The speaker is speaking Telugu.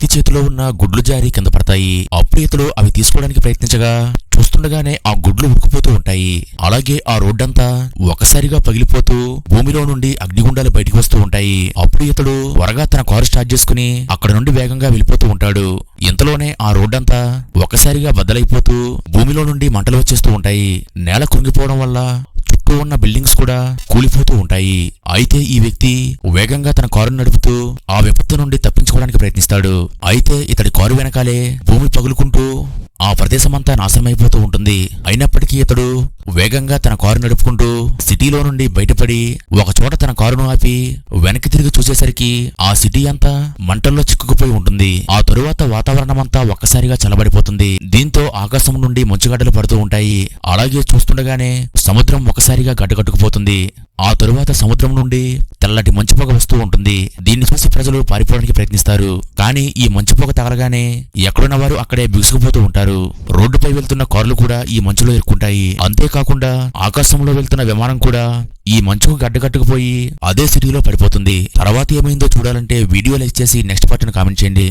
వ్యక్తి చేతిలో ఉన్న గుడ్లు జారి కింద పడతాయి. అప్పుడు ఇతడు అవి తీసుకోవడానికి ప్రయత్నించగా చూస్తుండగానే ఆ గుడ్లు ఉడికిపోతూ ఉంటాయి. అలాగే ఆ రోడ్డంతా ఒకసారిగా పగిలిపోతూ భూమిలో నుండి అగ్నిగుండాలు బయటికి వస్తూ ఉంటాయి. అప్పుడు ఇతడు త్వరగా తన కారు స్టార్ట్ చేసుకుని అక్కడ నుండి వేగంగా వెళ్ళిపోతూ ఉంటాడు. ఇంతలోనే ఆ రోడ్డంతా ఒకసారిగా బద్దలైపోతూ భూమిలో నుండి మంటలు వచ్చేస్తూ ఉంటాయి. నేల కృంగిపోవడం వల్ల చుట్టూ ఉన్న బిల్డింగ్స్ కూడా కూలిపోతూ ఉంటాయి. అయితే ఈ వ్యక్తి వేగంగా తన కారును నడుపుతూ ఆ విపత్తు నుండి తప్పించుకోవడానికి ప్రయత్నిస్తాడు. అయితే ఇతడి కారు వెనకాలే భూమి పగులుకుంటూ ఆ ప్రదేశమంతా నాశనమైపోతూ ఉంటుంది. అయినప్పటికీ ఇతడు వేగంగా తన కారు నడుపుకుంటూ సిటీలో నుండి బయటపడి ఒక చోట తన కారును ఆపి వెనక్కి తిరిగి చూసేసరికి ఆ సిటీ అంతా మంటల్లో చిక్కుకుపోయి ఉంటుంది. ఆ తరువాత వాతావరణం అంతా ఒక్కసారిగా చల్లబడిపోతుంది. దీంతో ఆకాశం నుండి మంచుగడ్డలు పడుతూ ఉంటాయి. అలాగే చూస్తుండగానే సముద్రం ఒకసారిగా గడ్డకట్టుకుపోతుంది. ఆ తరువాత సముద్రం నుండి తెల్లటి మంచుపొగ వస్తూ ఉంటుంది. దీన్ని చూసి ప్రజలు పారిపోవడానికి ప్రయత్నిస్తారు. కానీ ఈ మంచుపొగ తగలగానే ఎక్కడున్న వారు అక్కడే బిగుసుకుపోతూ ఉంటారు. రోడ్డుపై వెళ్తున్న కార్లు కూడా ఈ మంచులో ఇరుక్కుంటాయి. అంతేకాకుండా ఆకాశంలో వెళ్తున్న విమానం కూడా ఈ మంచుకు గడ్డకట్టుకుపోయి అదే సిటీలో పడిపోతుంది. తర్వాత ఏమైందో చూడాలంటే వీడియో లైక్ చేసి నెక్స్ట్ పార్ట్ని కామెంట్ చేయండి.